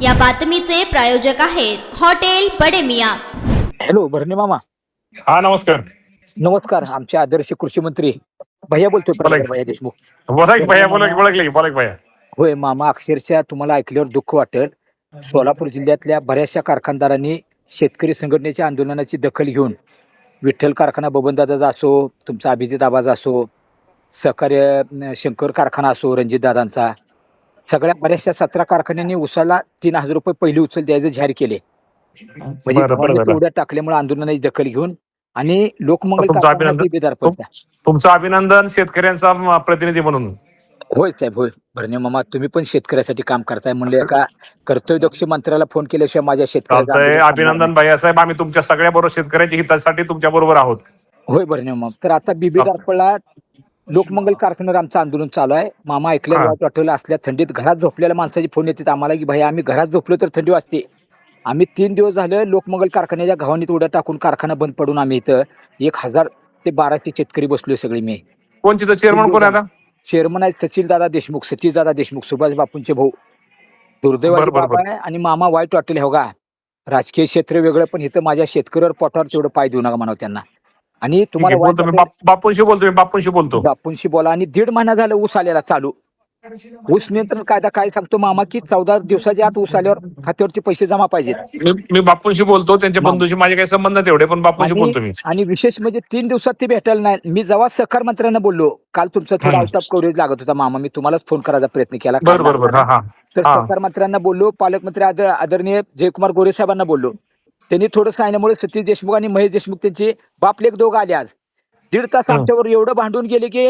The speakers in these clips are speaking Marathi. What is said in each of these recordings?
या बातमीचे प्रायोजक आहेत हॉटेल बडे मियां। हॅलो भरणे मामा। हा नमस्कार। नमस्कार। आमचे आदर्श कृषी मंत्री भैया बोलतोय, प्रभाकर भैया देशमुख। बोला की भैया, बोला की भैया। होय मामा, अक्षरशः तुम्हाला ऐकल्यावर दुःख वाटेल। सोलापूर जिल्ह्यातल्या बऱ्याचशा कारखानदारांनी शेतकरी संघटनेच्या आंदोलनाची दखल घेऊन विठ्ठल कारखाना बबनदादाचा असो, तुमचा अभिजित आबाचा असो, सहकार्य शंकर कारखाना असो रणजित दादांचा, सगळ्या बऱ्याचशा 17 कारखान्यांनी उसाला 3000 रुपये पहिली उचल द्यायचे जाहीर केले। म्हणजे उड्या टाकल्यामुळे आंदोलनाची दखल घेऊन आणि लोकमंगल तुमचं अभिनंदन शेतकऱ्यांचा प्रतिनिधी म्हणून। होय साहेब, होय भरणे मामा, तुम्ही पण शेतकऱ्यासाठी काम करताय म्हणले एका कर्तव्यदक्ष मंत्र्याला फोन केल्याशिवाय माझ्या शेतकऱ्याचं अभिनंदन भैया साहेब। आम्ही तुमच्या सगळ्या बरोबर शेतकऱ्यांच्या हितासाठी तुमच्या बरोबर आहोत। होय भरणे मामा। तर आता बीबी दारपळला लोकमंगल कारखान्यावर आमचं आंदोलन चालू आहे। मामा ऐकल्यावर वाट वाटलं, असल्या थंडीत घरात झोपलेल्या माणसाची फोन येतात आम्हाला की भैया आम्ही घरात झोपलो तर थंडी वाजते। आम्ही 3 दिवस झालं लोकमंगल कारखान्याच्या घावणीत उड्या टाकून कारखाना बंद पडून आम्ही इथं 1000 ते 1200 शेतकरी बसलोय सगळे। मी कोण तिथं चेअरमन कोण आता? चेअरमन आहे सचिनदादा देशमुख, सचिनदादा देशमुख, सुभाष बापूंचे भाऊ, दुर्दैवाची बाबा आहे। आणि मामा वाईट वाटेल हो का, राजकीय क्षेत्र वेगळं पण इथं माझ्या शेतकऱ्यावर पोटावर तेवढं पाय देऊ नका म्हणावं त्यांना। आणि तुम्हाला बापूंशी बोलतो बापूंशी बोला। आणि 1.5 महिना झालं ऊस आलेला चालू। ऊस नियंत्रण कायदा काय सांगतो मामा की 14 दिवसाच्या आत ऊस आल्यावर खात्यावरचे पैसे जमा पाहिजेत। मी बापूंशी बोलतो, त्यांच्या बंधूशी माझे काही संबंध तेवढे, पण बापूंशी बोलतो मी। आणि विशेष म्हणजे 3 दिवसात ते भेटायला नाही। मी जेव्हा सहकार मंत्र्यांना बोललो, काल तुमचा थोडा आउट ऑफ कव्हरेज लागत होता मामा, मी तुम्हालाच फोन करायचा प्रयत्न केला। तर सहकार मंत्र्यांना बोललो, पालकमंत्री आदरणीय जयकुमार गोरे साहेबांना बोललो। त्यांनी थोडं सांगण्यामुळे सतीश देशमुख आणि महेश देशमुख त्यांचे बापलेक दोघं आले। आज 1.5 तास आमच्यावर एवढं भांडून गेले की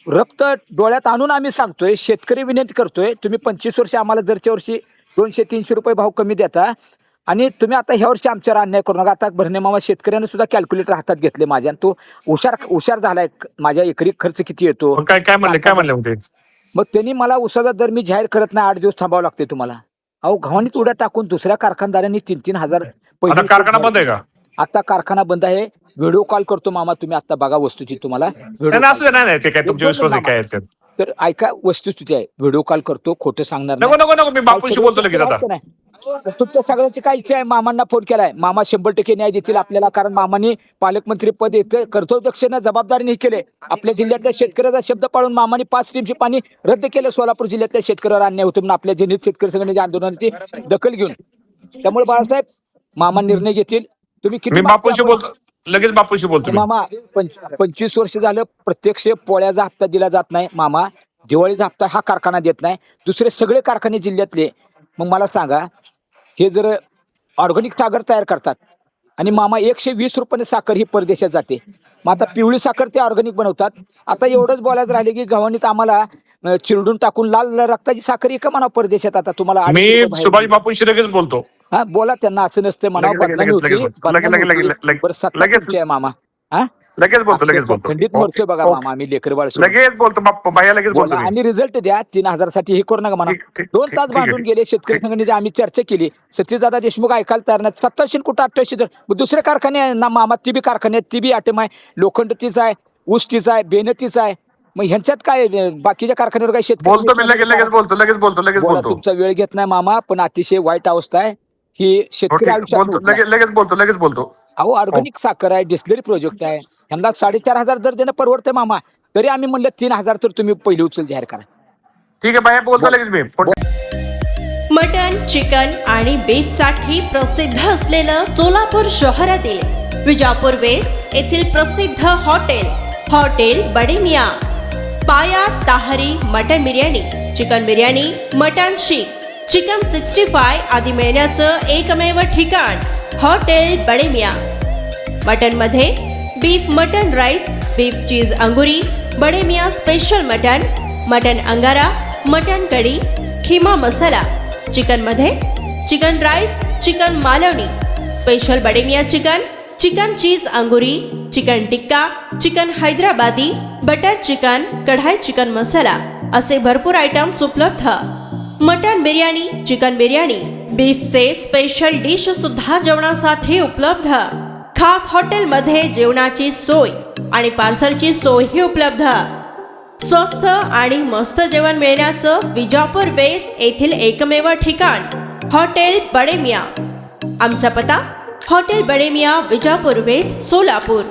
रक्त डोळ्यात आणून आम्ही सांगतोय, शेतकरी विनंती करतोय, तुम्ही 25 वर्ष आम्हाला दरच्या वर्षी 200-300 रुपये भाव कमी देता आणि तुम्ही आता ह्या वर्षी आमच्यावर अन्याय करू नका। आता भरणे मामा शेतकऱ्याने सुद्धा कॅल्क्युलेटर हातात घेतले माझ्या, आणि तो हुशार झालाय। माझ्या एकरी खर्च किती येतो काय म्हणले मग त्यांनी मला उसाचा दर मी जाहीर करत नाही, 8 दिवस थांबावं लागते तुम्हाला। अहो घावणीत उड्या टाकून दुसऱ्या कारखानदारांनी 3-3 हजार कारखाना बंद आहे का? आता कारखाना बंद आहे। व्हिडिओ कॉल करतो मामा, तुम्ही आता बघा वस्तुस्थिती तुम्हाला। तर ऐका, वस्तुस्थिती आहे, व्हिडिओ कॉल करतो, खोटं सांगणार नको, मी बापूंशी बोलतो लगेच आता। तुमच्या सगळ्यांची काय इच्छा आहे? मामांना फोन केलाय, मामा 100% न्याय देतील आपल्याला, कारण मामांनी पालकमंत्री पद येतं कर्तव्यदक्षतेने जबाबदारीने केले। आपल्या जिल्ह्यातल्या शेतकऱ्याचा शब्द पाळून मामांनी 5 टीमचे पाणी रद्द केलं। सोलापूर जिल्ह्यातल्या शेतकऱ्यावर अन्याय होतो म्हणून आपल्या जनहित शेतकरी संघटनेच्या आंदोलनाची दखल घेऊन, त्यामुळे बाळासाहेब मामा निर्णय घेतील। तुम्ही किती लगेच बापूंशी बोलतो मामा। 25 वर्ष झालं प्रत्यक्ष पोळ्याचा हप्ता दिला जात नाही मामा, दिवाळीचा हप्ता हा कारखाना देत नाही, दुसरे सगळे कारखाने जिल्ह्यातले। मग मला सांगा, हे जर ऑर्गॅनिक साखर तयार करतात आणि मामा 120 रुपयाने साखर ही परदेशात जाते, मग आता पिवळी साखर ते ऑर्गॅनिक बनवतात। आता एवढंच बोलायचं राहिले की गव्हाणीत आम्हाला चिरडून टाकून लाल रक्ताची साखर एका म्हणा परदेशात। आता तुम्हाला मी सुभाष बापूंशी लगेच बोलतो। हा बोला, त्यांना असं नसतं म्हणावं, बदनामी होती मामा। लगेच बोलतो थंडीत मरतोय बघा मामा आम्ही, लेकर बाळ लगेच बोलतो भैया, लगेच बोलतो। आणि रिझल्ट द्या 3000 साठी, हे करू नका म्हणा। 2 तास भांडून गेले शेतकरी संघटनेची, आम्ही चर्चा केली। सचिनदादा देशमुख ऐकायला तयार नाही। 87 कुठं 88 तर मग दुसरे कारखाने ना मामा, ती बी कारखाने आहेत, ती बी आटम आहे, लोखंड तीच आहे, ऊस तीच आहे, बेन तीच आहे। मग ह्यांच्यात काय बाकीच्या कारखान्यावर काय शेतकरी लगेच बोलतो। तुमचा वेळ घेत नाही मामा, पण अतिशय वाईट अवस्था आहे ही शेतकरी आयुष्यात। लगेच बोलतो। अहो ऑर्गॅनिक साखर आहे, डिस्लरी प्रोजेक्ट आहे, ह्यांना 4500 दर देणं परवडतंय मामा। तरी आम्ही म्हणलं 3000 तर तुम्ही पहिली उचल जाहीर करा। ठीक आहे भैया, बोलतो लगेच मी। मटन, चिकन आणि बीफ साठी प्रसिद्ध असलेलं सोलापूर शहरातील विजापूर वेस्ट येथील प्रसिद्ध हॉटेल बडे मियां। पाया ताहरी mutton biryani, chicken biryani, mutton शीख, चिकन 65 आदी मिळण्याचं एकमेव ठिकाण हॉटेल बडे मियां। मटन मध्ये beef mutton rice, beef cheese अंगुरी, बडे मियां स्पेशल मटन अंगारा, मटन कढी, खिमा मसाला। चिकन मध्ये chicken rice, chicken Malvani, special Bade Miyan chicken cheese अंगुरी, chicken tikka, chicken Hyderabadi, butter chicken, kadai chicken masala असे भरपूर आयटम्स उपलब्ध। मटन बिर्याणी, चिकन बिर्याणी, बीफचे स्पेशल डिश सुद्धा जेवणासाठी उपलब्ध। खास हॉटेलमध्ये जेवणाची सोय आणि पार्सलची सोयही उपलब्ध। स्वस्त आणि मस्त जेवण मिळण्याचं विजापूर वेस्ट येथील एकमेव ठिकाण हॉटेल बडे मियाँ. आमचा पत्ता हॉटेल बडे मियाँ, विजापूर वेस्ट, सोलापूर.